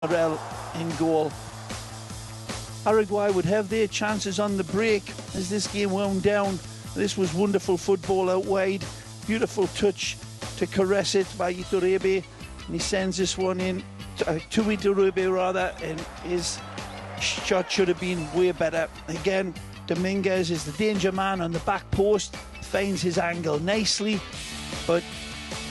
Morel in goal. Paraguay would have their chances on the break as this game wound down. This was wonderful football out wide. Beautiful touch to caress it by Iturbe. And he sends this one in to Iturbe rather, and his shot should have been way better. Again, Dominguez is the danger man on the back post, finds his angle nicely, but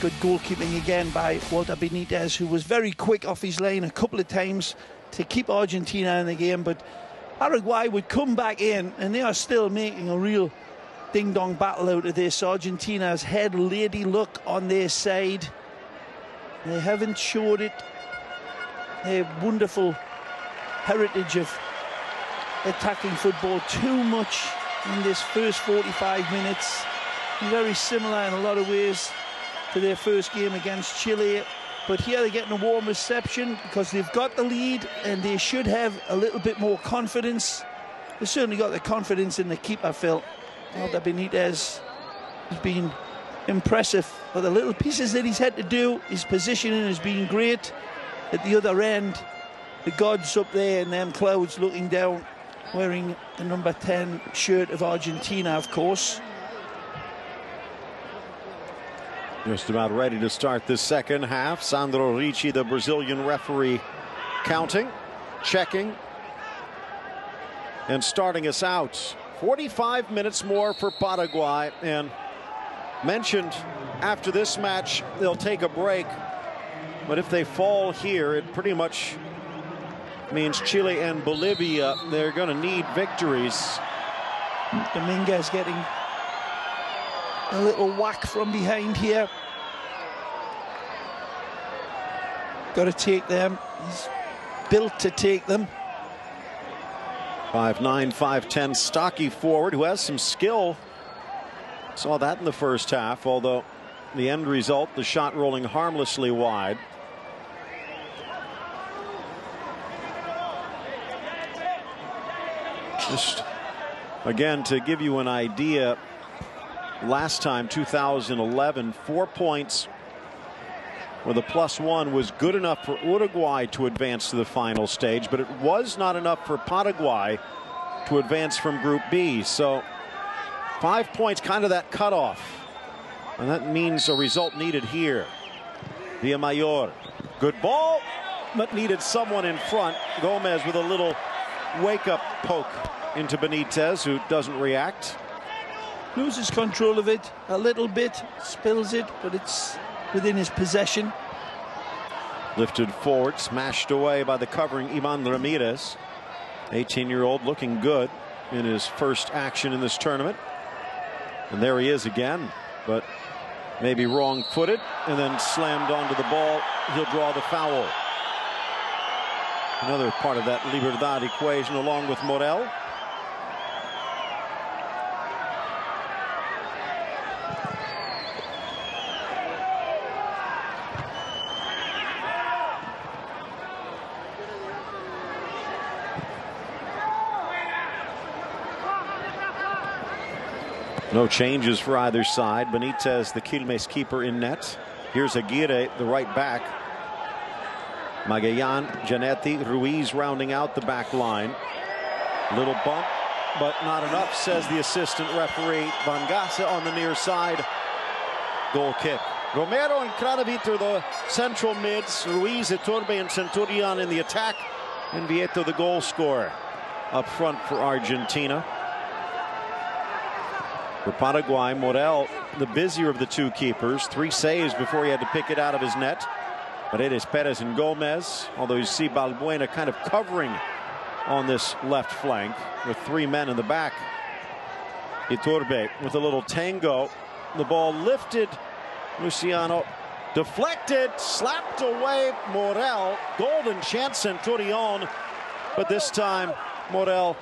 good goalkeeping again by Walter Benitez, who was very quick off his line a couple of times to keep Argentina in the game. But Paraguay would come back in, and they are still making a real ding-dong battle out of this. Argentina's head lady look on their side. They haven't showed it. Their wonderful heritage of attacking football too much in this first 45 minutes. Very similar in a lot of ways to their first game against Chile, but here they're getting a warm reception because they've got the lead and they should have a little bit more confidence. They've certainly got the confidence in the keeper, Phil. Walter Benitez has been impressive for the little pieces that he's had to do. His positioning has been great. At the other end, the gods up there in them clouds looking down, wearing the number 10 shirt of Argentina, of course. Just about ready to start the second half. Sandro Ricci, the Brazilian referee, counting, checking, and starting us out. 45 minutes more for Paraguay, and mentioned after this match they'll take a break, but if they fall here, it pretty much means Chile and Bolivia, they're going to need victories. Dominguez getting a little whack from behind here. Got to take them. He's built to take them. 5'9", 5'10", stocky forward who has some skill. Saw that in the first half, although the end result, the shot rolling harmlessly wide. Just again to give you an idea, last time 2011, 4 points with a +1 was good enough for Uruguay to advance to the final stage, but it was not enough for Paraguay to advance from Group B. So 5 points, kind of that cutoff, and that means a result needed here. Villamayor, good ball, but needed someone in front. Gomez with a little wake-up poke into Benitez, who doesn't react. Loses control of it a little bit, spills it, but it's within his possession. Lifted forward, smashed away by the covering Ivan Ramirez. 18-year-old looking good in his first action in this tournament. And there he is again, but maybe wrong-footed, and then slammed onto the ball. He'll draw the foul. Another part of that Libertad equation along with Morel. No changes for either side. Benitez, the Quilmes keeper, in net. Here's Aguirre, the right back. Magayan, Janetti, Ruiz rounding out the back line. Little bump, but not enough, says the assistant referee. Van Gasa on the near side. Goal kick. Romero and Kranevitter are the central mids. Ruiz, Iturbe, and Centurion in the attack. And Vieto, the goal scorer, up front for Argentina. For Paraguay, Morel, the busier of the two keepers. 3 saves before he had to pick it out of his net. Paredes, Perez, and Gomez. Although you see Balbuena kind of covering on this left flank with 3 men in the back. Iturbe with a little tango. The ball lifted. Luciano deflected, slapped away. Morel, golden chance, Centurion. But this time, Morel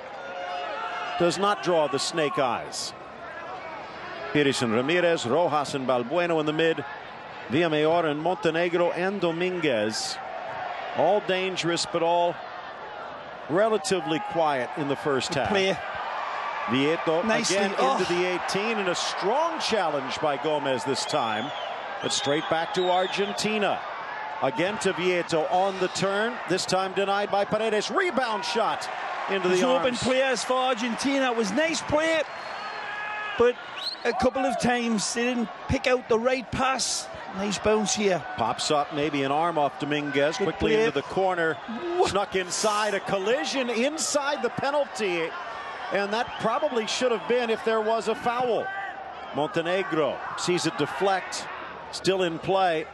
does not draw the snake eyes. Pires and Ramirez, Rojas and Balbuena in the mid. Villamayor and Montenegro and Dominguez. All dangerous, but all relatively quiet in the first half. Vieto again into the 18, and a strong challenge by Gomez this time. But straight back to Argentina. Again to Vieto on the turn. This time denied by Paredes. Rebound shot into the arms. Open players for Argentina. It was nice play, but a couple of times they didn't pick out the right pass. Nice bounce here. Pops up, maybe an arm off Dominguez. Good quickly play. into the corner. Snuck inside. A collision inside the penalty. And that probably should have been if there was a foul. Montenegro sees it deflect. Still in play.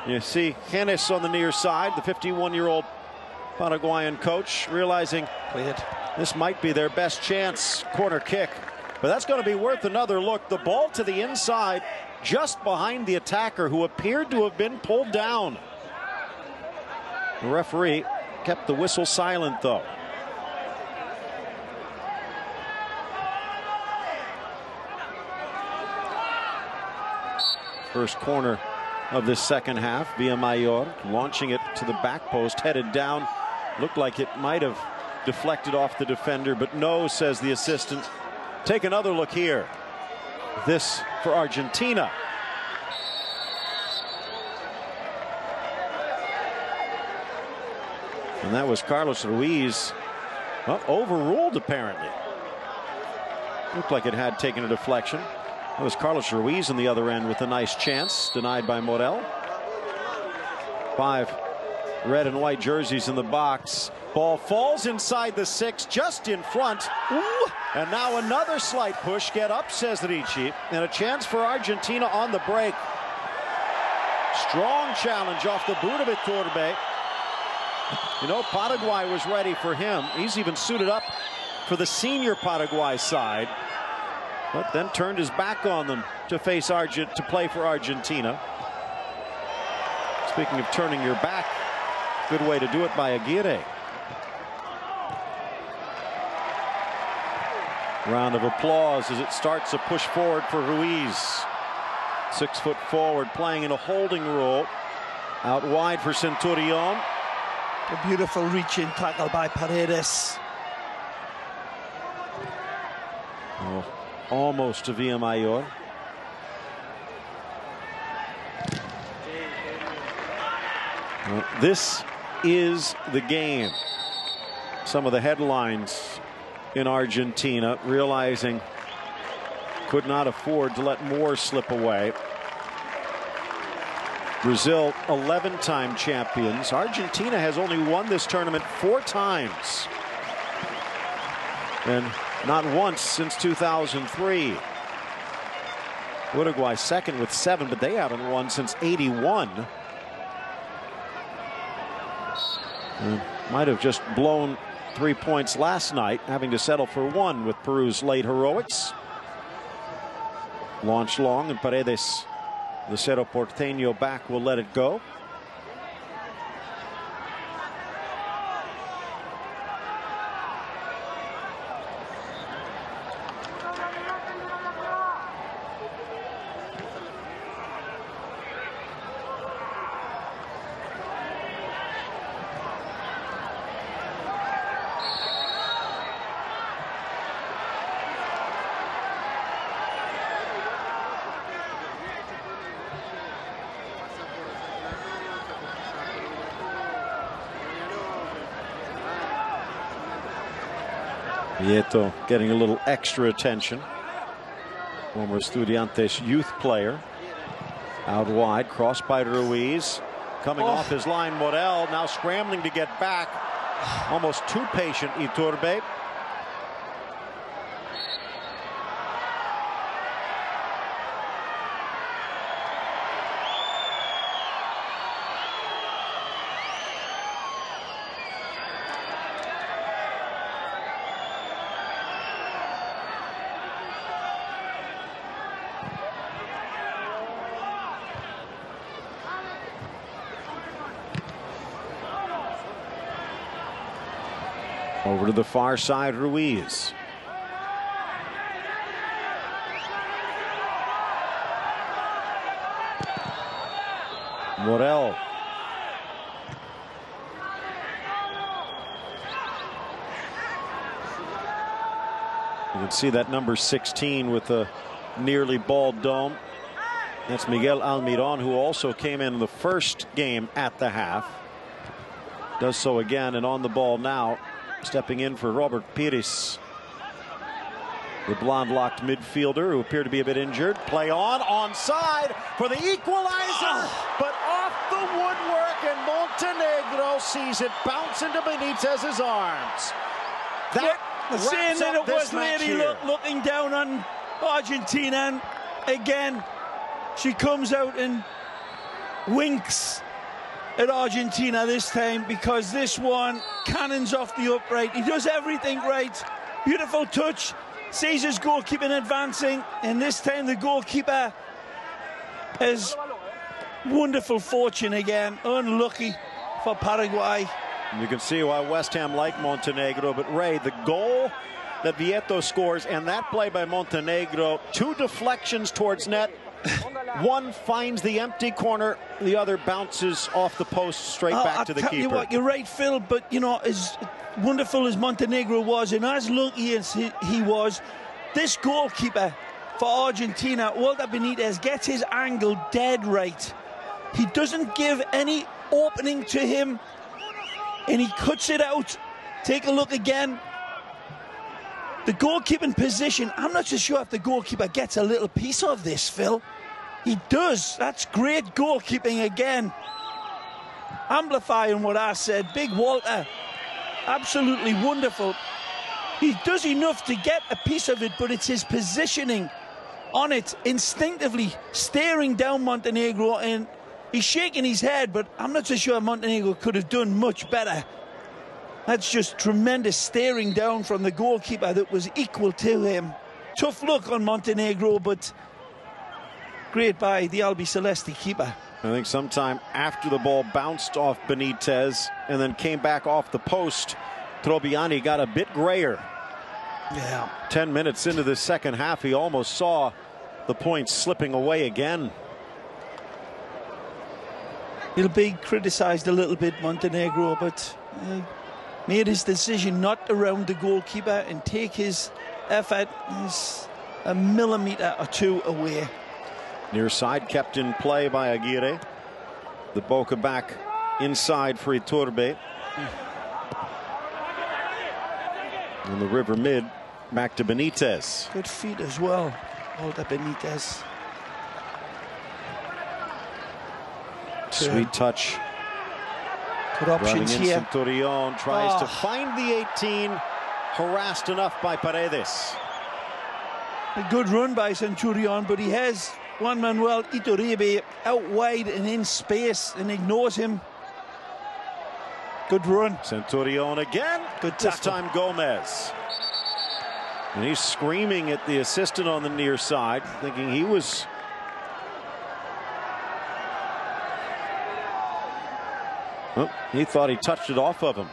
You see Hennes on the near side, the 51-year-old Paraguayan coach, realizing this might be their best chance. Corner kick. But that's going to be worth another look. The ball to the inside, just behind the attacker, who appeared to have been pulled down. The referee kept the whistle silent, though. First corner of this second half. Villamayor launching it to the back post, headed down. Looked like it might have deflected off the defender, but no, says the assistant. Take another look here. This for Argentina. And that was Carlos Ruiz. Well, overruled apparently. Looked like it had taken a deflection. That was Carlos Ruiz on the other end with a nice chance, denied by Morel. 5 red and white jerseys in the box. Ball falls inside the 6, just in front. Ooh. And now another slight push. Get up, says Ricci. And a chance for Argentina on the break. Strong challenge off the boot of Iturbe. You know, Paraguay was ready for him. He's even suited up for the senior Paraguay side, but then turned his back on them to face to play for Argentina. Speaking of turning your back, good way to do it by Aguirre. Round of applause as it starts a push forward for Ruiz. 6 foot forward, playing in a holding role. Out wide for Centurion. A beautiful reaching tackle by Paredes. Oh, almost to Villamayor. This is the game. Some of the headlines in Argentina, realizing could not afford to let more slip away. Brazil, 11-time champions. Argentina has only won this tournament 4 times. And not once since 2003. Uruguay second with 7, but they haven't won since '81. Might have just blown 3 points last night, having to settle for 1 with Peru's late heroics. Launched long, and Paredes, the Cerro Porteño back, will let it go. Vieto getting a little extra attention. Former Estudiantes youth player. Out wide, crossed by Ruiz. Coming off his line, Morel now scrambling to get back. Almost too patient, Iturbe. Over to the far side, Ruiz. Morel. You can see that number 16 with the nearly bald dome. That's Miguel Almiron, who also came in the first game at the half. Does so again, and on the ball now, stepping in for Robert Pires. The blonde-locked midfielder who appeared to be a bit injured. Play on, onside for the equalizer, but off the woodwork, and Montenegro sees it bounce into Benitez's arms. That saying that it was really looking down on Argentina, and again, she comes out and winks at Argentina this time, because this one cannons off the upright. He does everything right. Beautiful touch. Sees his goalkeeping advancing, and this time the goalkeeper has wonderful fortune again. Unlucky for Paraguay. You can see why West Ham like Montenegro, but Ray, the goal that Vieto scores and that play by Montenegro, 2 deflections towards net. One finds the empty corner, the other bounces off the post straight back to the keeper. You what, you're right, Phil, but you know, as wonderful as Montenegro was and as lucky as he was, this goalkeeper for Argentina, Walter Benitez, gets his angle dead right. He doesn't give any opening to him, and he cuts it out. Take a look again. The goalkeeping position, I'm not so sure if the goalkeeper gets a little piece of this, Phil. He does. That's great goalkeeping again. Amplifying what I said. Big Walter, absolutely wonderful. He does enough to get a piece of it, but it's his positioning on it, instinctively staring down Montenegro, and he's shaking his head, but I'm not so sure Montenegro could have done much better. That's just tremendous staring down from the goalkeeper that was equal to him. Tough look on Montenegro, but great by the Albiceleste keeper. I think sometime after the ball bounced off Benitez and then came back off the post, Troviani got a bit grayer. Yeah. 10 minutes into the second half, he almost saw the points slipping away again. He'll be criticised a little bit, Montenegro, but made his decision not to round the goalkeeper and take his effort. He's a millimetre or two away. Near side kept in play by Aguirre. The Boca back inside for Iturbe. And the River mid back to Benitez. Good feet as well, Walter Benitez. Sweet touch. Good options here. Centurion tries to find the 18, harassed enough by Paredes. A good run by Centurion, but he has Juan Manuel Iturbe out wide and in space and ignores him. Good run. Centurion again. Good this tackle. time Gomez. And he's screaming at the assistant on the near side, thinking he was... Oh, he thought he touched it off of him.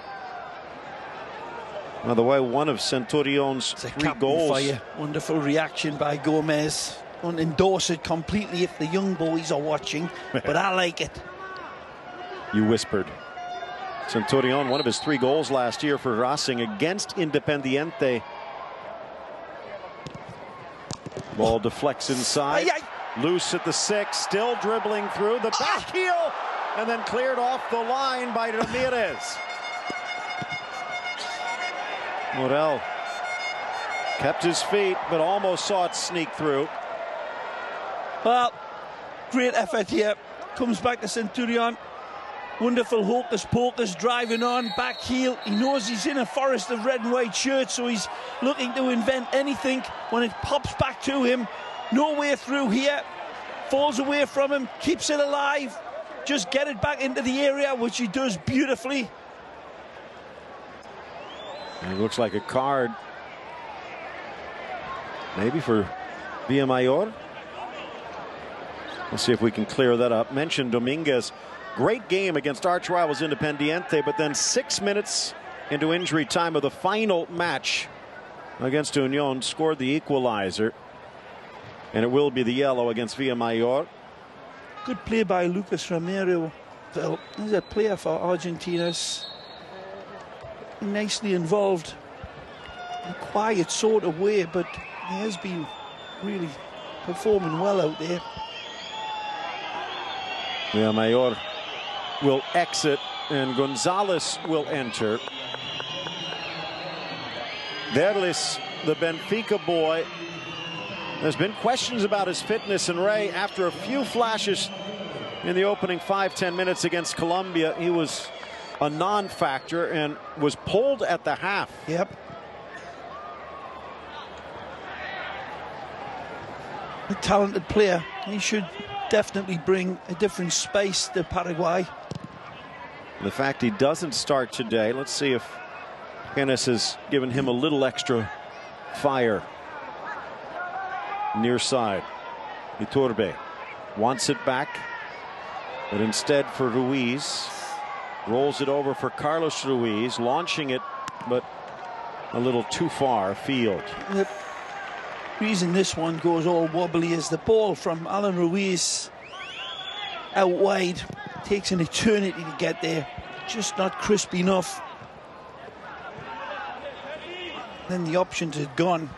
By the way, one of Centurion's 3 goals. Fire. Wonderful reaction by Gomez. Don't endorse it completely if the young boys are watching, but I like it. You whispered. Centurion, one of his 3 goals last year for Racing against Independiente. Ball deflects inside. Loose at the 6, still dribbling through the back heel, and then cleared off the line by Ramirez. Morel kept his feet, but almost saw it sneak through. Well, great effort here. Comes back to Centurion. Wonderful hocus pocus, driving on, back heel. He knows he's in a forest of red and white shirts, so he's looking to invent anything. When it pops back to him, no way through here. Falls away from him, keeps it alive. Just get it back into the area, which he does beautifully. It looks like a card. Maybe for Villamayor. Let's see if we can clear that up. Mentioned Dominguez. Great game against arch rivals Independiente, but then 6 minutes into injury time of the final match against Union, scored the equalizer. And it will be the yellow against Villamayor. Good play by Lucas Romero. He's a player for Argentina. Nicely involved in a quiet sort of way, but he has been really performing well out there. Mayor will exit and Gonzalez will enter. Derlis, the Benfica boy, there's been questions about his fitness, and Ray, after a few flashes in the opening 5-10 minutes against Colombia, he was a non-factor and was pulled at the half. Yep. A talented player. He should definitely bring a different space to Paraguay. The fact he doesn't start today, let's see if Hennis has given him a little extra fire. Near side, Iturbe wants it back, but instead for Ruiz, rolls it over for Carlos Ruiz, launching it, but a little too far afield. The reason this one goes all wobbly is the ball from Alan Ruiz out wide takes an eternity to get there, just not crisp enough. Then the options had gone.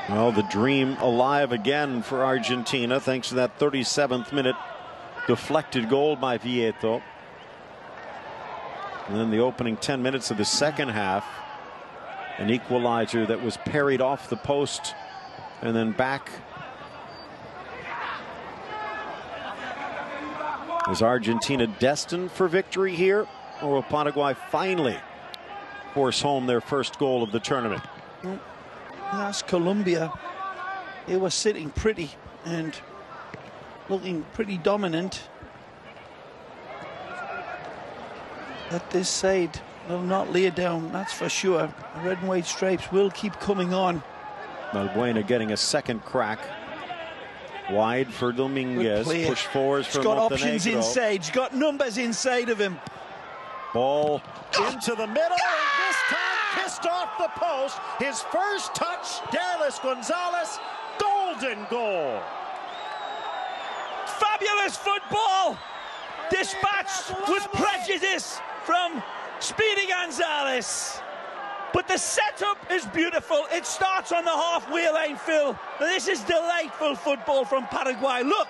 Well, the dream alive again for Argentina thanks to that 37th minute deflected goal by Vieto. And then the opening 10 minutes of the second half, an equalizer that was parried off the post and then back. Is Argentina destined for victory here, or will Paraguay finally force home their first goal of the tournament? Last Colombia, they were sitting pretty and looking pretty dominant. At this side, they'll not lay down, that's for sure. The red and white stripes will keep coming on. Balbuena getting a second crack. Wide for Dominguez. Push forwards for Montenegro. He's got options inside. He's got numbers inside of him. Ball into the middle. And this time pissed off the post. His first touch. Derlis Gonzalez. Golden goal. Fabulous football. Dispatched with prejudice from Speedy Gonzalez. But the setup is beautiful. It starts on the halfway line, Phil. This is delightful football from Paraguay. Look,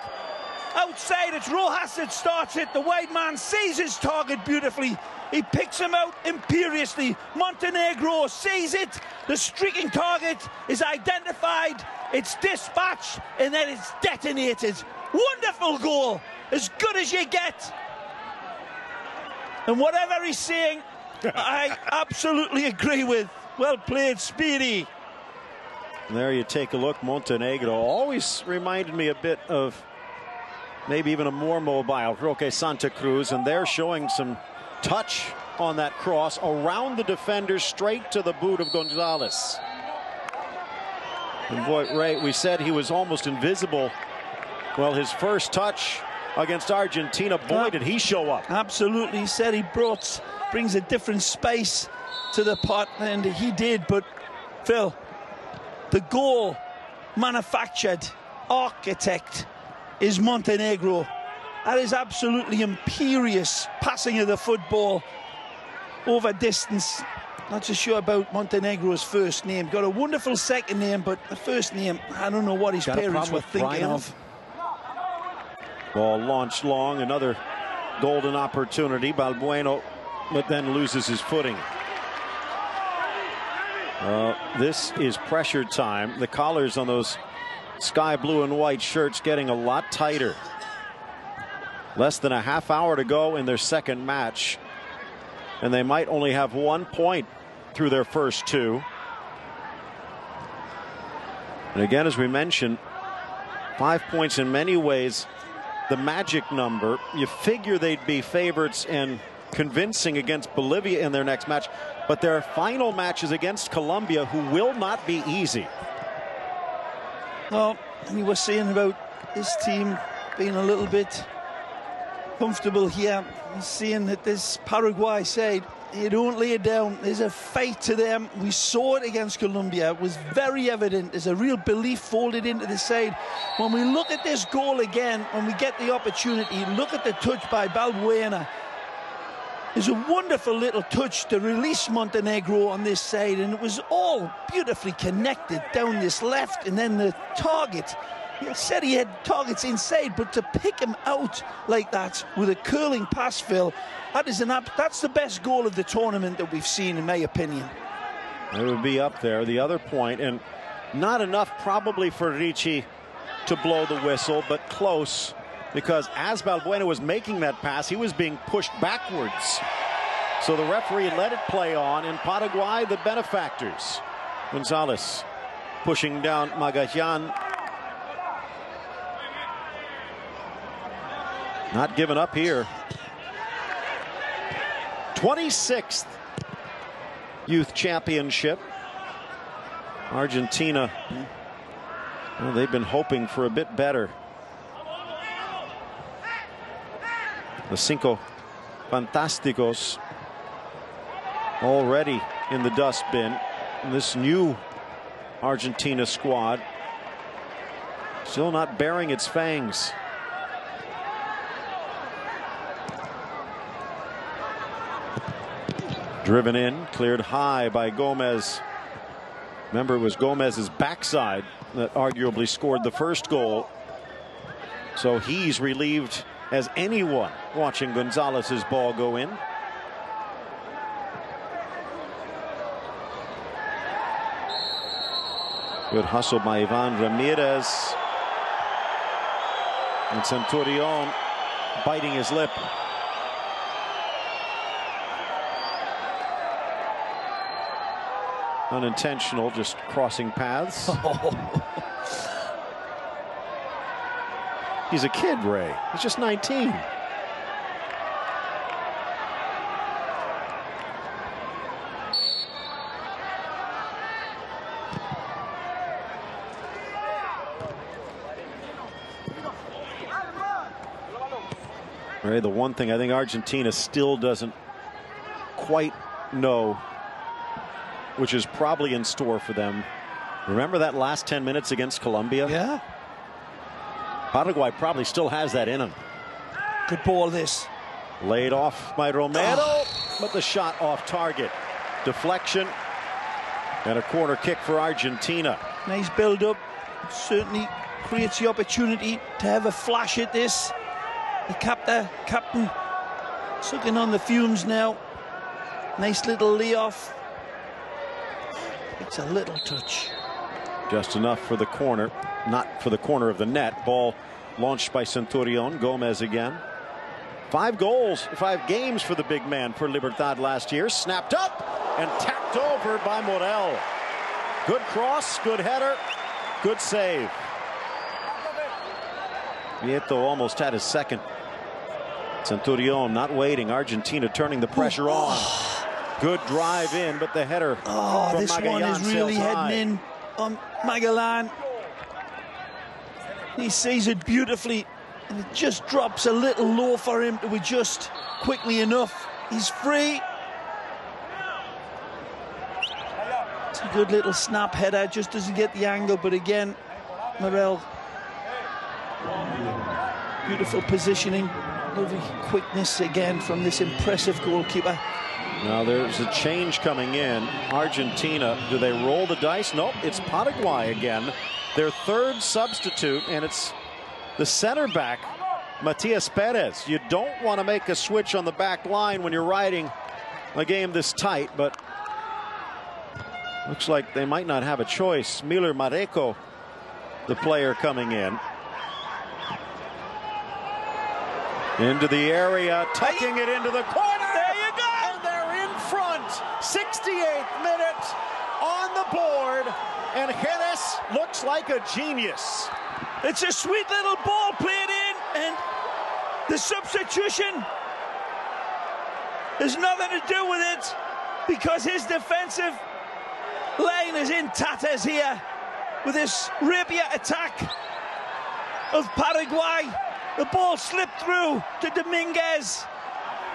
outside it's Rojas that starts it. The wide man sees his target beautifully. He picks him out imperiously. Montenegro sees it. The streaking target is identified. It's dispatched and then it's detonated. Wonderful goal. As good as you get. And whatever he's saying, I absolutely agree with. Well played, Speedy. There you take a look. Montenegro always reminded me a bit of maybe even a more mobile Roque Santa Cruz, and they're showing some touch on that cross around the defender straight to the boot of Gonzalez. And boy, Ray, we said he was almost invisible. Well, his first touch against Argentina, boy, did he show up. Absolutely. He said he brings a different space to the pot, and he did. But Phil, the goal manufactured architect is Montenegro. That is absolutely imperious passing of the football over distance. Not so sure about Montenegro's first name. Got a wonderful second name, but the first name, I don't know what his parents were thinking of. Ball launched long, another golden opportunity. Balbuena, but then loses his footing. This is pressure time. The collars on those sky blue and white shirts getting a lot tighter. Less than a half hour to go in their second match, and they might only have 1 point through their first two. And again, as we mentioned, 5 points in many ways the magic number. You figure they'd be favorites and convincing against Bolivia in their next match, but their final match is against Colombia, who will not be easy. Well, and you were saying about this team being a little bit comfortable here. He's saying that this Paraguay side, they don't lay it down. There's a fight to them. We saw it against Colombia. It was very evident. There's a real belief folded into the side. When we look at this goal again, when we get the opportunity, look at the touch by Balbuena. There's a wonderful little touch to release Montenegro on this side, and it was all beautifully connected down this left, and then the target. He said he had targets inside, but to pick him out like that with a curling pass, Phil, that's the best goal of the tournament that we've seen, in my opinion. It would be up there. The other point, and not enough probably for Ricci to blow the whistle, but close, because as Balbuena was making that pass, he was being pushed backwards. So the referee let it play on. In Paraguay, the benefactors. Gonzalez pushing down Magajan. Not giving up here. 26th Youth Championship. Argentina, well, they've been hoping for a bit better. The Cinco Fantásticos already in the dustbin. This new Argentina squad still not bearing its fangs. Driven in, cleared high by Gomez. Remember, it was Gomez's backside that arguably scored the first goal. So he's relieved as anyone watching Gonzalez's ball go in. Good hustle by Ivan Ramirez. And Centurion biting his lip. Unintentional, just crossing paths. He's a kid, Ray. He's just 19. Ray, the one thing I think Argentina still doesn't quite know, which is probably in store for them. Remember that last 10 minutes against Colombia? Yeah. Paraguay probably still has that in them. Good ball, this. Laid off by Romero, but the shot off target. Deflection and a corner kick for Argentina. Nice build-up. Certainly creates the opportunity to have a flash at this. The captain sucking on the fumes now. Nice little layoff. It's a little touch. Just enough for the corner, not for the corner of the net. Ball launched by Centurion. Gomez again. 5 goals, 5 games for the big man for Libertad last year. Snapped up and tapped over by Morel. Good cross, good header, good save. Nieto almost had his second. Centurion not waiting. Argentina turning the pressure on. Good drive in, but the header from this Magallanes one is really heading high. in on Magallanes. He sees it beautifully, and it just drops a little low for him to adjust quickly enough. He's free. It's a good little snap header, just doesn't get the angle, but again, Morel. Beautiful positioning, lovely quickness again from this impressive goalkeeper. Now there's a change coming in. Argentina, do they roll the dice? Nope, it's Paraguay again. Their third substitute, and it's the center back, Matias Perez. You don't want to make a switch on the back line when you're riding a game this tight, but looks like they might not have a choice. Miller Mareco, the player coming in. Into the area, tucking it into the corner. There you go. And they're in front. 68th minute on the board. And Jerez looks like a genius. It's a sweet little ball played in, and the substitution has nothing to do with it because his defensive line is in tatters here with this rapier attack of Paraguay. The ball slipped through to Dominguez.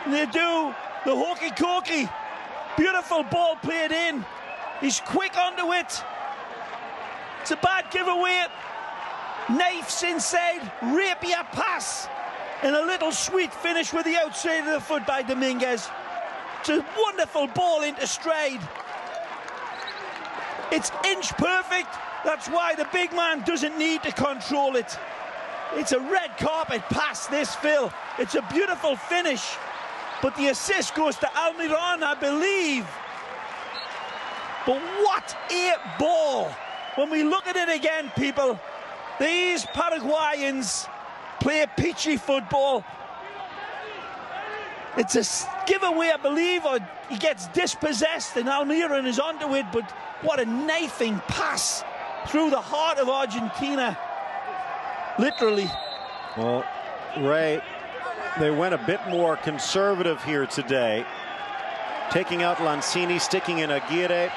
And they do the hokey-cokey. Beautiful ball played in. He's quick onto it. It's a bad giveaway. Knifes inside, rapier pass. And a little sweet finish with the outside of the foot by Dominguez. It's a wonderful ball into stride. It's inch perfect. That's why the big man doesn't need to control it. It's a red carpet pass, this, Phil. It's a beautiful finish. But the assist goes to Almiron, I believe. But what a ball. When we look at it again, people, these Paraguayans play peachy football. It's a giveaway, I believe, or he gets dispossessed and Almiron is onto it. But what a knifing pass through the heart of Argentina. Literally. Well, Ray, they went a bit more conservative here today, taking out Lanzini, sticking in Aguirre,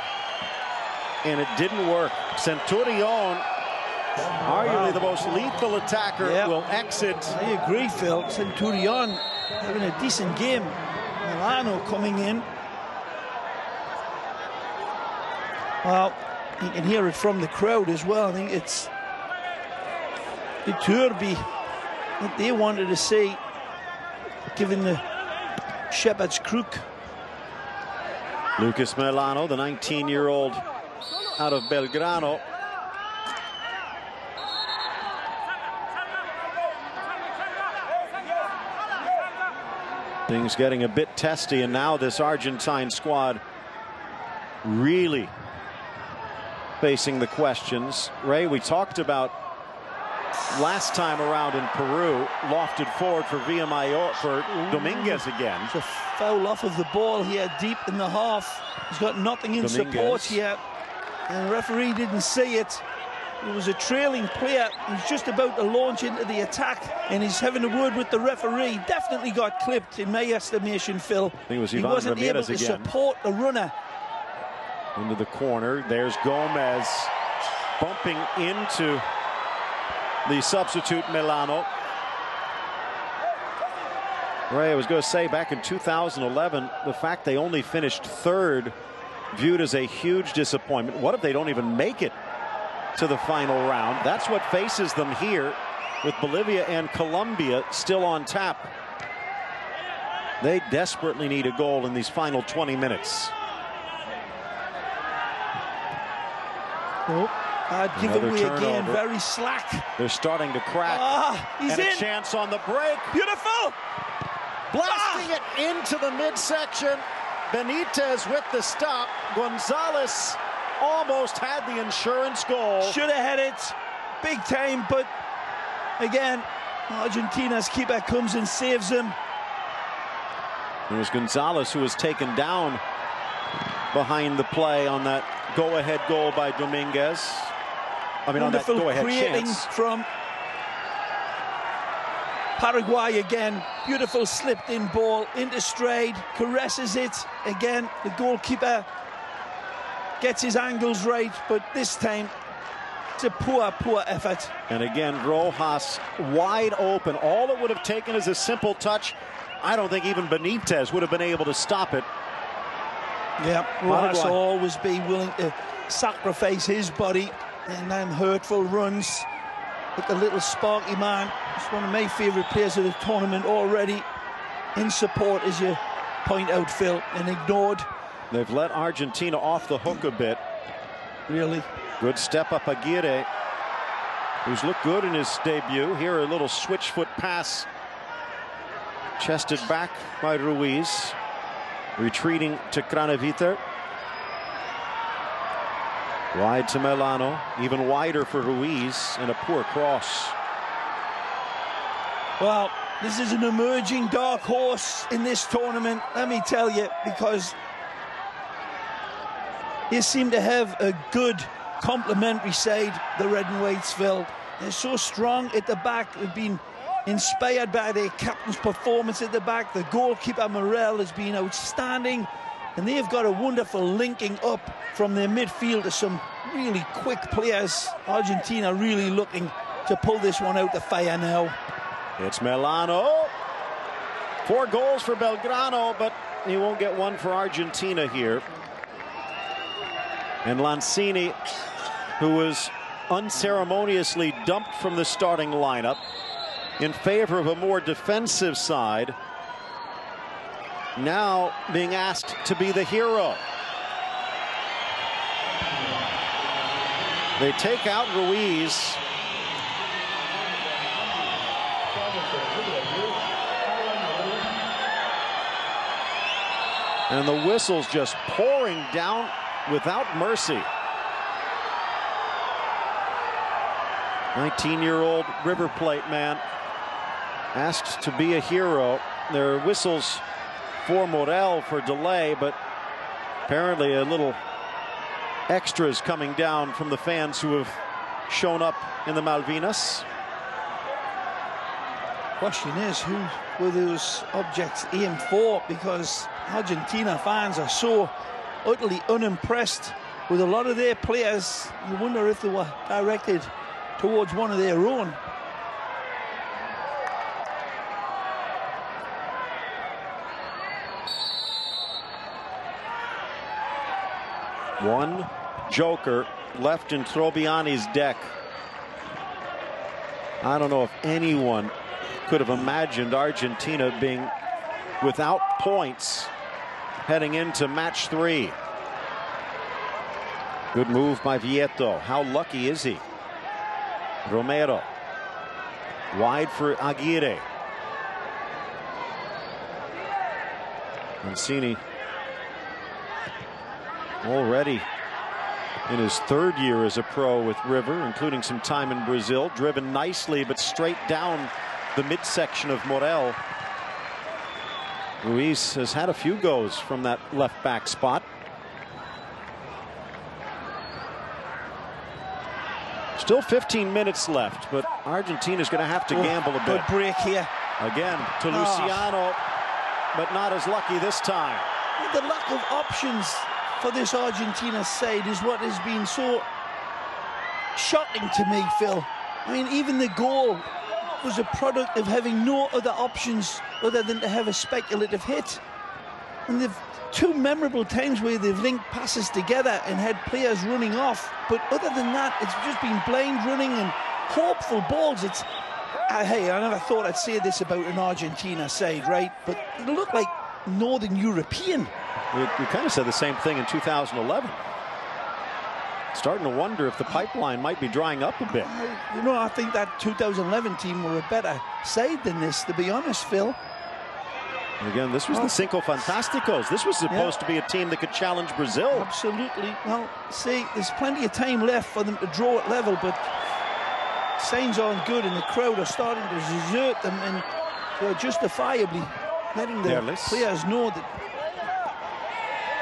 and it didn't work. Centurion, arguably the most lethal attacker, will exit. I agree, Phil. Centurion having a decent game. Milano coming in. Well, you can hear it from the crowd as well. I think it's Iturbi that they wanted to see, given the shepherd's crook. Lucas Milano, the 19-year-old out of Belgrano. Things getting a bit testy, and now this Argentine squad really facing the questions. Ray, we talked about last time around in Peru, lofted forward for Villamayor, for Dominguez again. It's a foul off of the ball here deep in the half. He's got nothing in support here, and the referee didn't see it. It was a trailing player. He's just about to launch into the attack, and he's having a word with the referee. Definitely got clipped, in my estimation, Phil. I think it was he Ivan wasn't Ramirez able to again. support the runner. Into the corner. There's Gomez bumping into the substitute Milano. Ray, I was going to say, back in 2011, the fact they only finished third, viewed as a huge disappointment. What if they don't even make it to the final round? That's what faces them here, with Bolivia and Colombia still on tap. They desperately need a goal in these final 20 minutes. Oh, I'd give Another away turnover. again, very slack. They're starting to crack. He's and in. A chance on the break. Beautiful. Blasting it into the midsection. Benitez with the stop. Gonzalez almost had the insurance goal. Should have had it big time, but again, Argentina's keeper comes and saves him. It was Gonzalez who was taken down behind the play on that go-ahead goal by Dominguez. I mean, wonderful on that go-ahead creating chance from Paraguay again. Beautiful slipped-in ball into stride, caresses it again. The goalkeeper gets his angles right, but this time it's a poor effort. And again, Rojas wide open. All it would have taken is a simple touch. I don't think even Benitez would have been able to stop it. Yeah, Rojas will always be willing to sacrifice his body in them hurtful runs. But the little sparky man, he's one of my favourite players of the tournament already. In support, as you point out, Phil, and ignored. They've let Argentina off the hook a bit. Really. Good step up Aguirre, who's looked good in his debut. Here a little switch foot pass. Chested back by Ruiz. Retreating to Craneviter. Wide to Milano. Even wider for Ruiz, and a poor cross. Well, this is an emerging dark horse in this tournament, let me tell you, because they seem to have a good complementary side, the Red and Whites, Phil. They're so strong at the back. They've been inspired by their captain's performance at the back. The goalkeeper Morel has been outstanding, and they've got a wonderful linking up from their midfield to some really quick players. Argentina really looking to pull this one out the fire now. It's Milano. 4 goals for Belgrano, but he won't get one for Argentina here. And Lanzini, who was unceremoniously dumped from the starting lineup in favor of a more defensive side. now being asked to be the hero. They take out Ruiz. And the whistle's just pouring down without mercy. 19-year-old River Plate man asked to be a hero. There are whistles for Morel for delay, but apparently a little extras coming down from the fans who have shown up in the Malvinas. Question is, who were those objects aimed for? Because Argentina fans are so utterly unimpressed with a lot of their players. You wonder if they were directed towards one of their own. One joker left in Trobiani's deck. I don't know if anyone could have imagined Argentina being without points heading into match 3. Good move by Vieto. How lucky is he? Romero. Wide for Aguirre. Mancini already in his 3rd year as a pro with River, including some time in Brazil. Driven nicely, but straight down the midsection of Morel. Ruiz has had a few goes from that left back spot. Still 15 minutes left, but Argentina's going to have to gamble a bit. Good break here. Again to Luciano, but not as lucky this time. The lack of options for this Argentina side is what has been so shocking to me, Phil. I mean, even the goal was a product of having no other options other than to have a speculative hit. And they've 2 memorable times where they've linked passes together and had players running off. But other than that, it's just been blind running and hopeful balls. Hey, I never thought I'd say this about an Argentina side, right? But it looked like Northern European. We kind of said the same thing in 2011. Starting to wonder if the pipeline might be drying up a bit. You know, I think that 2011 team were a better side than this, to be honest, Phil. And again, this was the Cinco Fantásticos. This was supposed to be a team that could challenge Brazil. Absolutely. Well, see, there's plenty of time left for them to draw at level, but signs aren't good, and the crowd are starting to desert them, and they're justifiably letting the players know that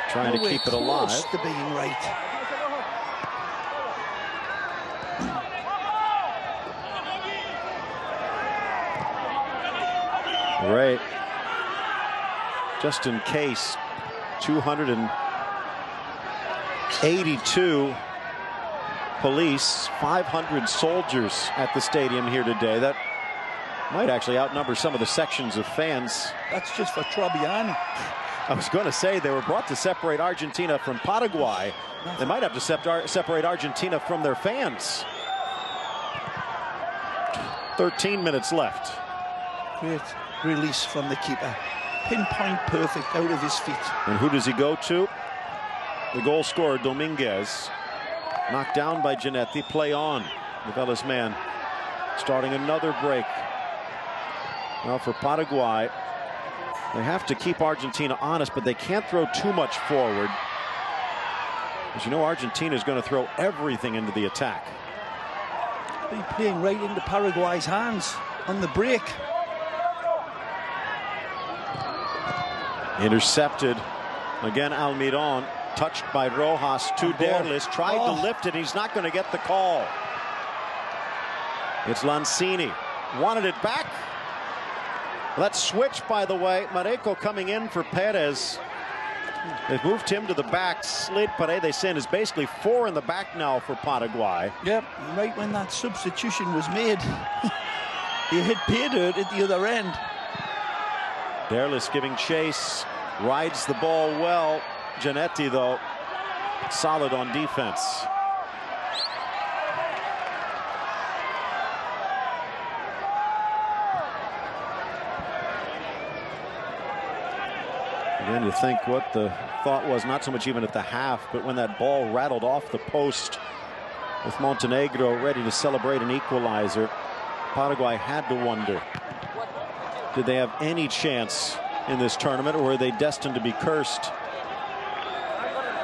trying to keep it alive. Close to being right. Right. Just in case, 282 police, 500 soldiers at the stadium here today. That might actually outnumber some of the sections of fans. That's just for Trobiani. I was going to say they were brought to separate Argentina from Paraguay. They might have to separate Argentina from their fans. 13 minutes left. Great release from the keeper. Pinpoint perfect out of his feet. And who does he go to? The goal scorer, Dominguez. Knocked down by Giannetti. Play on. Novella's man starting another break. Now for Paraguay, they have to keep Argentina honest, but they can't throw too much forward. As you know, Argentina is going to throw everything into the attack. Be playing right into Paraguay's hands on the break. Intercepted. Again, Almiron. Touched by Rojas to Derlis. Tried to lift it. He's not going to get the call. It's Lanzini. Wanted it back. Let's switch, by the way. Mareco coming in for Perez. They've moved him to the back. Slid Paredes in. Is basically 4 in the back now for Paraguay. Yep, right when that substitution was made, he hit Pedro at the other end. Derlis giving chase. Rides the ball well. Giannetti, though, solid on defense. Again, you think what the thought was, not so much even at the half, but when that ball rattled off the post with Montenegro ready to celebrate an equalizer, Paraguay had to wonder, did they have any chance in this tournament, or were they destined to be cursed?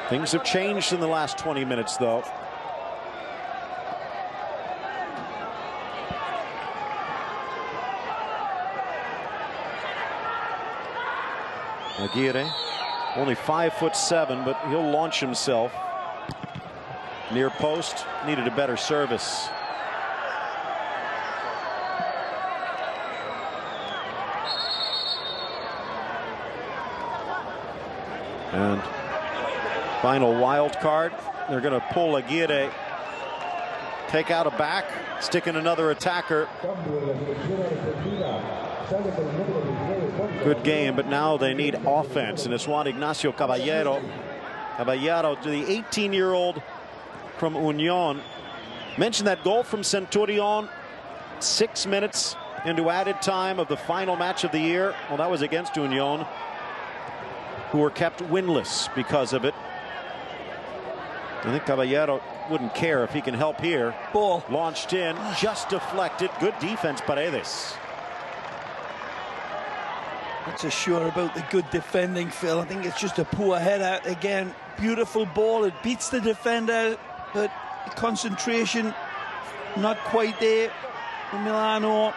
Things have changed in the last 20 minutes, though. Aguirre, only 5'7", but he'll launch himself. Near post, needed a better service. And final wild card, they're going to pull Aguirre, take out a back, stick in another attacker. Good game, but now they need offense, and it's Juan Ignacio Caballero. Caballero, the 18-year-old from Union. Mentioned that goal from Centurion 6 minutes into added time of the final match of the year. Well, that was against Union, who were kept winless because of it. I think Caballero wouldn't care if he can help here. Ball launched in, just deflected. Good defense, Paredes. Not so sure about the good defending, Phil. I think it's just a poor header again. Beautiful ball. It beats the defender, but the concentration not quite there for Milano.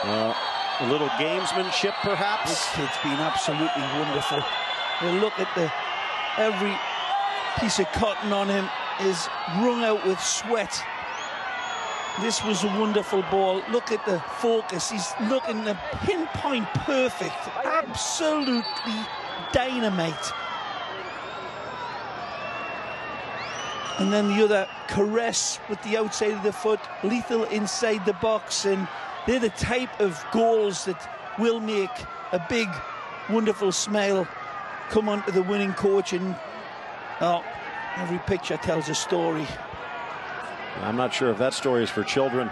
A little gamesmanship, perhaps. This kid's been absolutely wonderful. You look at every piece of cotton on him is wrung out with sweat. This was a wonderful ball. Look at the focus. He's looking the pinpoint perfect. Absolutely dynamite. And then the other caress with the outside of the foot, lethal inside the box. And they're the type of goals that will make a big, wonderful smile come onto the winning coach. And every picture tells a story. I'm not sure if that story is for children.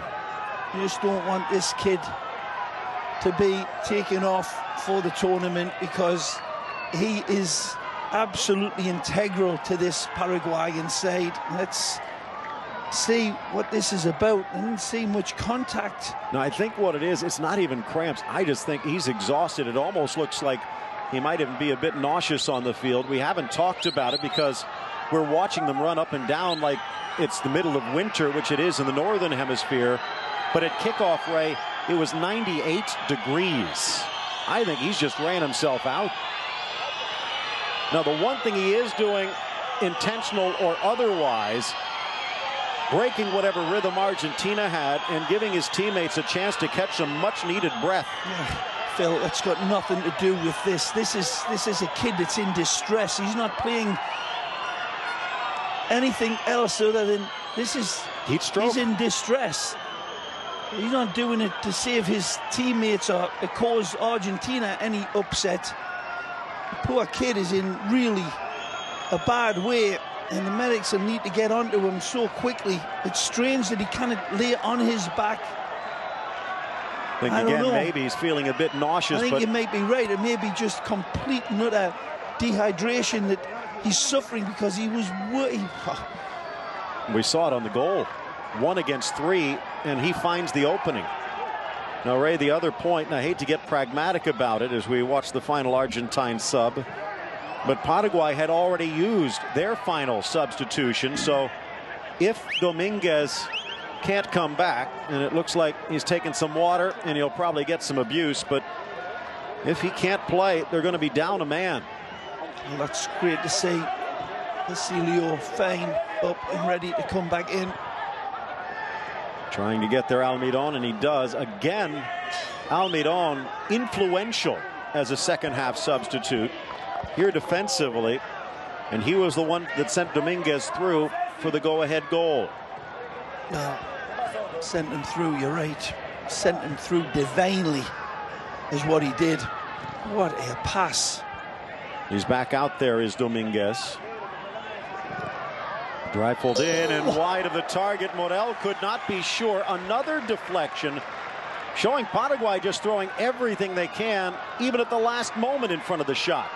You just don't want this kid to be taken off for the tournament, because he is absolutely integral to this Paraguayan side. Let's see what this is about. I didn't see much contact. No, I think what it is, it's not even cramps. I just think he's exhausted. It almost looks like he might even be a bit nauseous on the field. We haven't talked about it because we're watching them run up and down like it's the middle of winter, which it is in the northern hemisphere. But at kickoff, Ray, it was 98 degrees. I think he's just ran himself out. Now, the one thing he is doing, intentional or otherwise, breaking whatever rhythm Argentina had and giving his teammates a chance to catch some much-needed breath. Yeah, Phil, that's got nothing to do with this. This is a kid that's in distress. He's not playing anything else other than this is heat stroke. He's in distress. He's not doing it to save his teammates or to cause Argentina any upset. The poor kid is in really a bad way, and the medics will need to get onto him so quickly. It's strange that he can't lay on his back. I think again, maybe he's feeling a bit nauseous. I think you might be right. It may be just complete and utter dehydration that he's suffering, because he was working. We saw it on the goal. 1 against 3, and he finds the opening. Now, Ray, the other point, and I hate to get pragmatic about it as we watch the final Argentine sub, but Paraguay had already used their final substitution. So if Dominguez can't come back, and it looks like he's taking some water and he'll probably get some abuse, but if he can't play, they're going to be down a man. Well, that's great to see. Basilio fine up and ready to come back in. Trying to get their Almiron, and he does. Again, Almiron influential as a second-half substitute here defensively, and he was the one that sent Dominguez through for the go-ahead goal. Well, sent him through, you're right. Sent him through divinely is what he did. What a pass. He's back out there, is Dominguez. Rifled in and wide of the target. Morel could not be sure. Another deflection showing Paraguay just throwing everything they can, even at the last moment in front of the shot.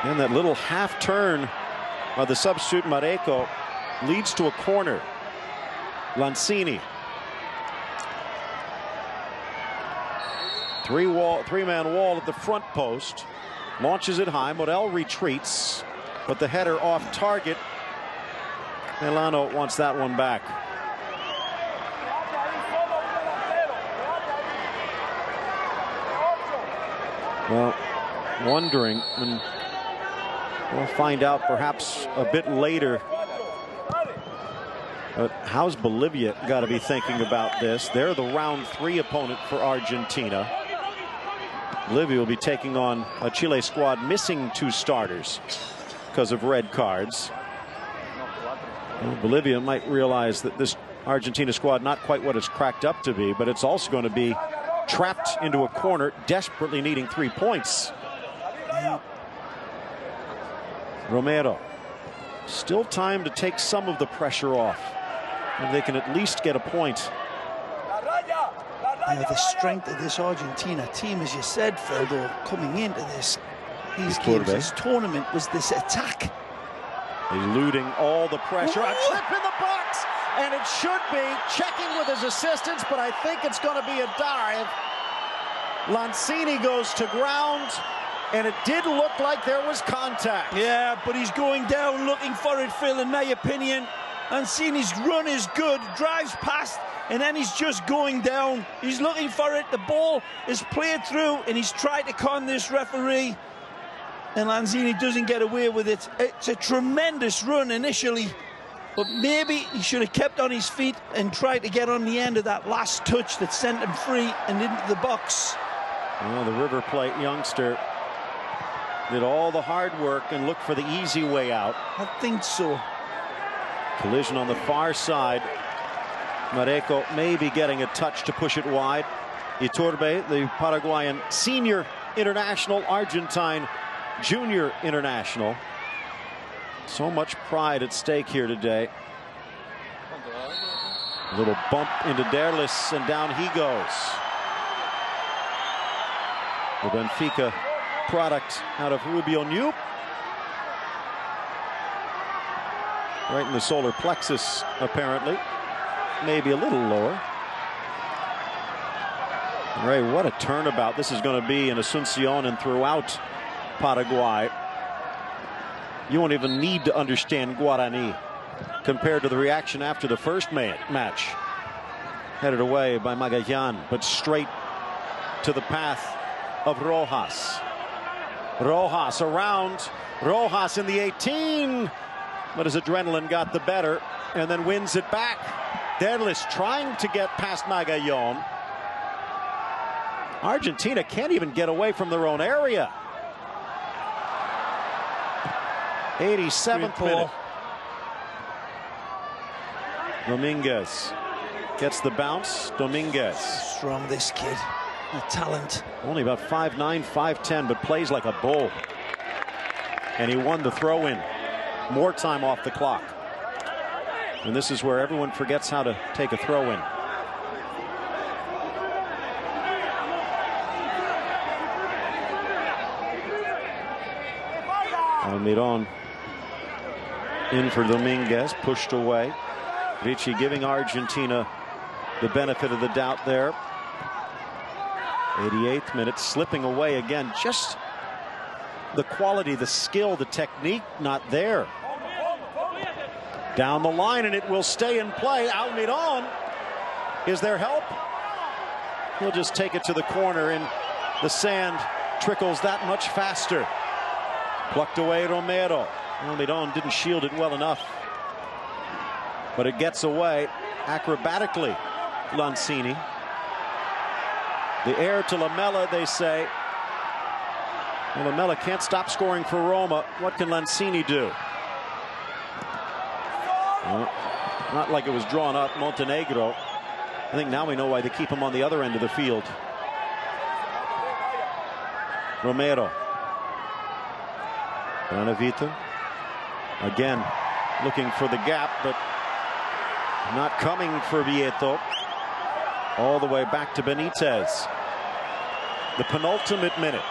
And that little half turn of the substitute Mareko leads to a corner. Lanzini. Three-man wall at the front post. Launches it high. Morel retreats, but the header off target. Milano wants that one back. Well, wondering, and we'll find out perhaps a bit later, but how's Bolivia got to be thinking about this? They're the round 3 opponent for Argentina. Bolivia will be taking on a Chile squad missing 2 starters because of red cards. Well, Bolivia might realize that this Argentina squad not quite what it's cracked up to be, but it's also going to be trapped into a corner, desperately needing 3 points. Romero. Still time to take some of the pressure off. And they can at least get a point. The strength of this Argentina team, as you said, Phil, though, coming into these games, this tournament, was this attack. Eluding all the pressure. A trip in the box, and it should be checking with his assistants, but I think it's going to be a dive. Lanzini goes to ground, and it did look like there was contact. Yeah, but he's going down looking for it, Phil, in my opinion. Lanzini's run is good, drives past, and then he's just going down. He's looking for it. The ball is played through, and he's tried to con this referee. And Lanzini doesn't get away with it. It's a tremendous run initially, but maybe he should have kept on his feet and tried to get on the end of that last touch that sent him free and into the box. Well, the River Plate youngster did all the hard work and looked for the easy way out. I think so. Collision on the far side. Mareko may be getting a touch to push it wide. Iturbe, the Paraguayan senior international, Argentine junior international. So much pride at stake here today. A little bump into Derlis, and down he goes. The Benfica product out of Rubio New. Right in the solar plexus, apparently. Maybe a little lower. Ray, what a turnabout this is going to be in Asunción and throughout Paraguay. You won't even need to understand Guarani compared to the reaction after the first match. Headed away by Magallanes, but straight to the path of Rojas. Rojas around. Rojas in the 18. But his adrenaline got the better and then wins it back. Derlis trying to get past Magallanes. Argentina can't even get away from their own area. 87th minute. Dominguez gets the bounce. Dominguez. Strong, this kid. A talent. Only about 5'9", 5'10", but plays like a bull. And he won the throw-in. More time off the clock. And this is where everyone forgets how to take a throw-in. Almiron in for Dominguez, pushed away. Ricci giving Argentina the benefit of the doubt there. 88th minute, slipping away again. Just the quality, the skill, the technique not there. Down the line, and it will stay in play. Almiron, is there help? He'll just take it to the corner, and the sand trickles that much faster. Plucked away Romero. Almiron didn't shield it well enough, but it gets away acrobatically. Lanzini. The heir to Lamela, they say. Well, Lamela can't stop scoring for Roma. What can Lanzini do? Well, not like it was drawn up. Montenegro. I think now we know why they keep him on the other end of the field. Romero. Bonavita. Again, looking for the gap, but Not coming for Vieto. All the way back to Benitez. The penultimate minute.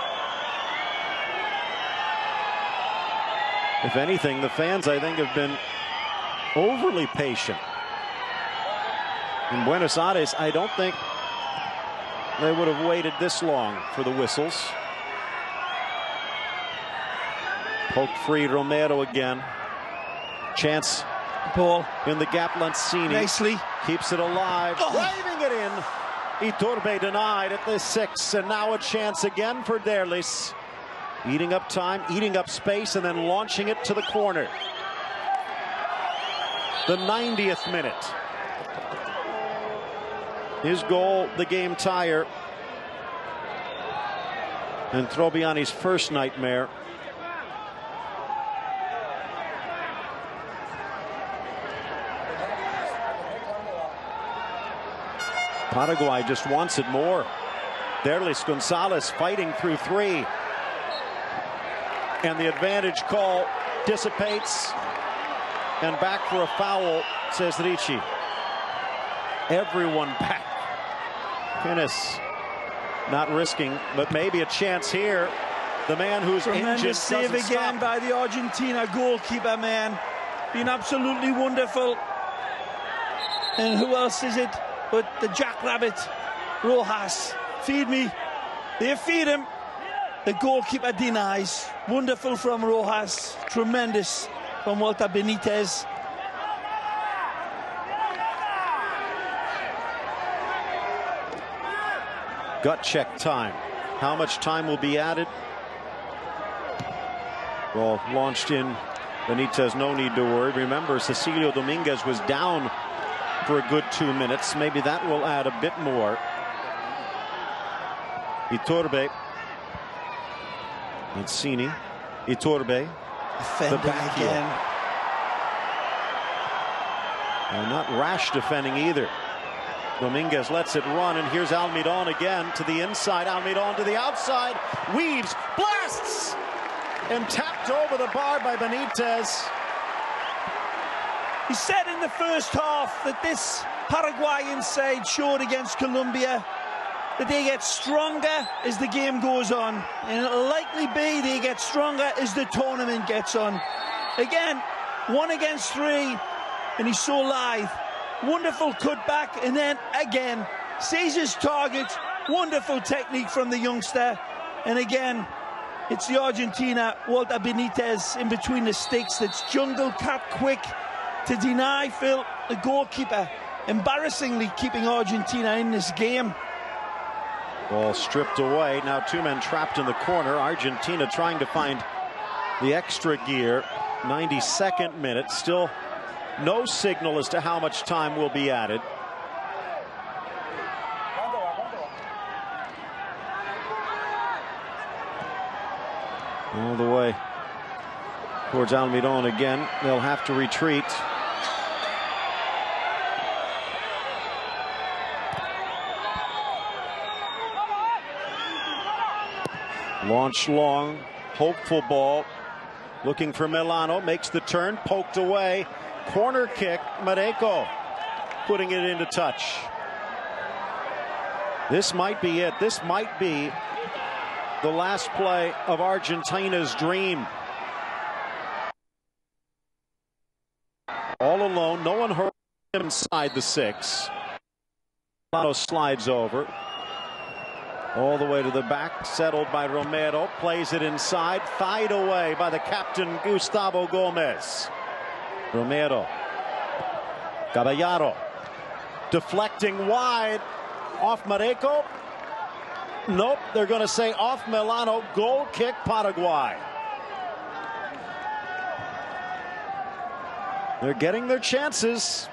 If anything, the fans, I think, have been overly patient. In Buenos Aires, I don't think they would have waited this long for the whistles. Poked free, Romero again. Chance. Ball in the gap, Lanzini. Nicely. Keeps it alive. Driving it in. Iturbe denied at the 6. And now a chance again for Derlis. Eating up time, eating up space, and then launching it to the corner. The 90th minute. His goal, the game tire. And Troviani's first nightmare. Paraguay just wants it more. Derlis Gonzalez fighting through 3. And the advantage call dissipates. And back for a foul, says Ricci. Everyone back. Pinnis not risking, but maybe a chance here. The man who's tremendous save again by the Argentina goalkeeper, man. Been absolutely wonderful. And who else is it but the jackrabbit, Rojas? Feed me. They feed him. The goalkeeper denies. Wonderful from Rojas. Tremendous from Walter Benitez. Gut check time. How much time will be added? Well, launched in. Benitez, no need to worry. Remember, Cecilio Dominguez was down for a good 2 minutes. Maybe that will add a bit more. Iturbe. Mancini. Iturbe. Defending the back again. And not rash defending either. Dominguez lets it run, and here's Almiron again to the inside. Almiron to the outside. Weaves. Blasts! And tapped over the bar by Benitez. He said in the first half that this Paraguayan side showed against Colombia that they get stronger as the game goes on. And it'll likely be they get stronger as the tournament gets on. Again, 1 against 3, and he's so lithe. Wonderful cutback, and then again, sees his target. Wonderful technique from the youngster. And again, it's the Argentina, Walter Benitez, in between the sticks. That's jungle cat quick to deny Phil, the goalkeeper, embarrassingly keeping Argentina in this game. Ball stripped away. Now 2 men trapped in the corner. Argentina trying to find the extra gear. 92nd minute. Still no signal as to how much time will be added. All the way towards Almiron again. They'll have to retreat. Launch long, hopeful ball. Looking for Milano, makes the turn, poked away. Corner kick, Mareko putting it into touch. This might be it. This might be the last play of Argentina's dream. All alone, no one heard him inside the 6. Milano slides over. All the way to the back, settled by Romero, plays it inside, fired away by the captain Gustavo Gomez. Romero, Caballero, deflecting wide, off Mareko. Nope, they're going to say off Milano, goal kick Paraguay. They're getting their chances.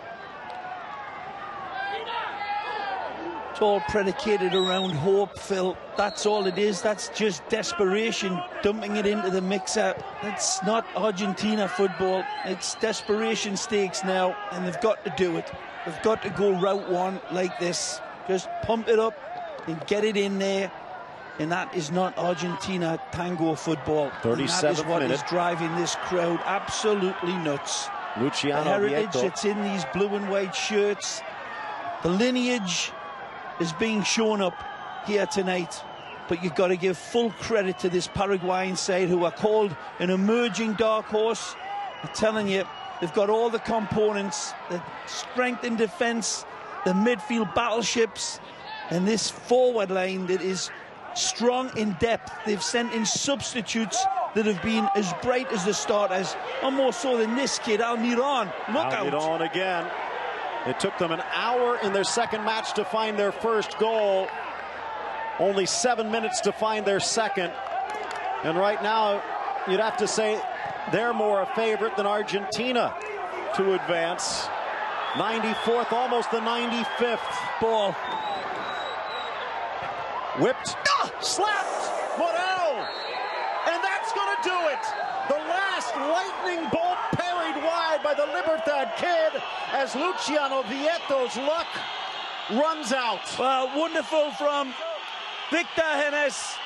It's all predicated around hope, Phil. That's all it is. That's just desperation, dumping it into the mixer. That's not Argentina football. It's desperation stakes now, and they've got to do it. They've got to go route 1 like this. Just pump it up and get it in there. And that is not Argentina tango football. 37th that is what minute. is driving this crowd absolutely nuts. Luciano the heritage Vieto. that's in these blue and white shirts. The lineage is being shown up here tonight. But you've got to give full credit to this Paraguayan side, who are called an emerging dark horse. I'm telling you, they've got all the components, the strength in defence, the midfield battleships, and this forward line that is strong in depth. They've sent in substitutes that have been as bright as the starters, or more so than this kid, Almiron. Look out. Almiron again. It took them an hour in their second match to find their first goal. Only 7 minutes to find their second. And right now, you'd have to say they're more a favorite than Argentina to advance. 94th, almost the 95th. Ball. Whipped. Slapped. Morel. And that's going to do it. The last lightning bolt parried wide by the Libertad kid as Luciano Vieto's luck runs out. Well, wonderful from Victor Hennes,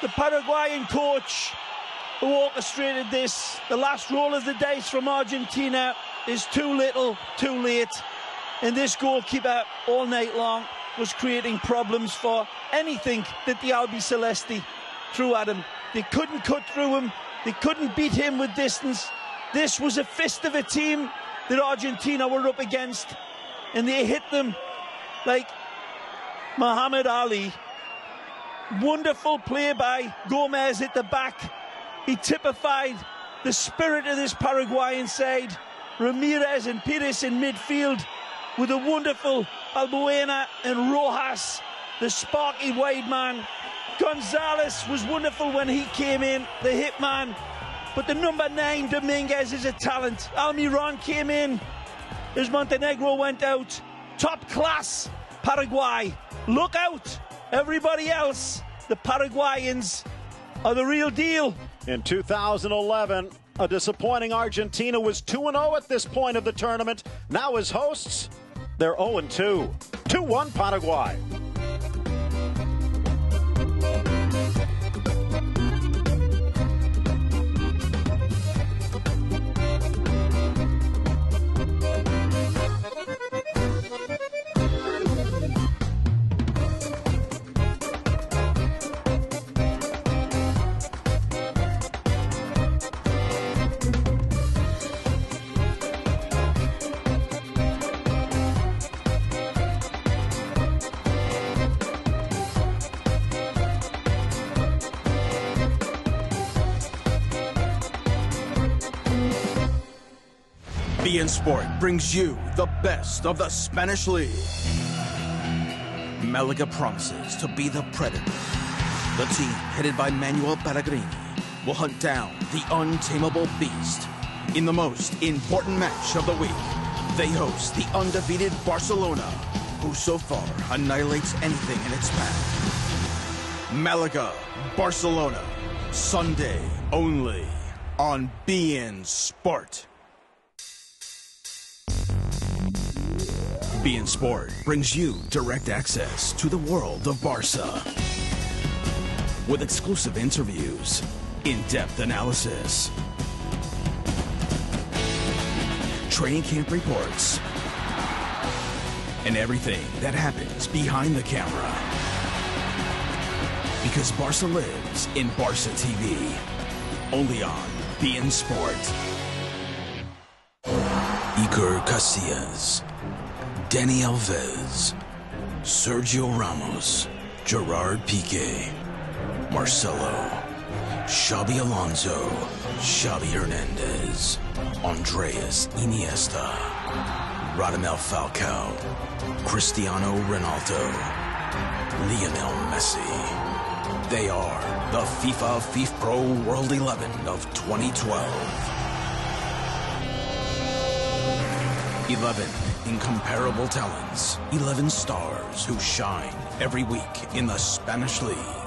the Paraguayan coach who orchestrated this. The last roll of the dice from Argentina is too little, too late. And this goalkeeper all night long was creating problems for anything that the Albiceleste threw at him. They couldn't cut through him. They couldn't beat him with distance. This was a fist of a team that Argentina were up against. And they hit them like Muhammad Ali. Wonderful play by Gomez at the back. He typified the spirit of this Paraguayan side. Ramirez and Pires in midfield with a wonderful Balbuena and Rojas, the sparky wide man. Gonzalez was wonderful when he came in, the hitman. But the number 9, Dominguez, is a talent. Almiron came in as Montenegro went out. Top class Paraguay. Look out! Everybody else, the Paraguayans are the real deal. In 2011, a disappointing Argentina was 2-0 at this point of the tournament. Now as hosts, they're 0-2. 2-1 Paraguay. beIN Sport brings you the best of the Spanish League. Malaga promises to be the predator. The team, headed by Manuel Pellegrini, will hunt down the untamable beast. In the most important match of the week, they host the undefeated Barcelona, who so far annihilates anything in its path. Malaga, Barcelona, Sunday only on beIN Sport. beIN Sport brings you direct access to the world of Barca, with exclusive interviews, in-depth analysis, training camp reports, and everything that happens behind the camera. Because Barca lives in Barca TV, only on beIN Sport. Iker Casillas, Dani Alves, Sergio Ramos, Gerard Piqué, Marcelo, Xabi Alonso, Xavi Hernandez, Andreas Iniesta, Radamel Falcao, Cristiano Ronaldo, Lionel Messi. They are the FIFA FIFPro World 11 of 2012. 11 incomparable talents, 11 stars who shine every week in the Spanish League.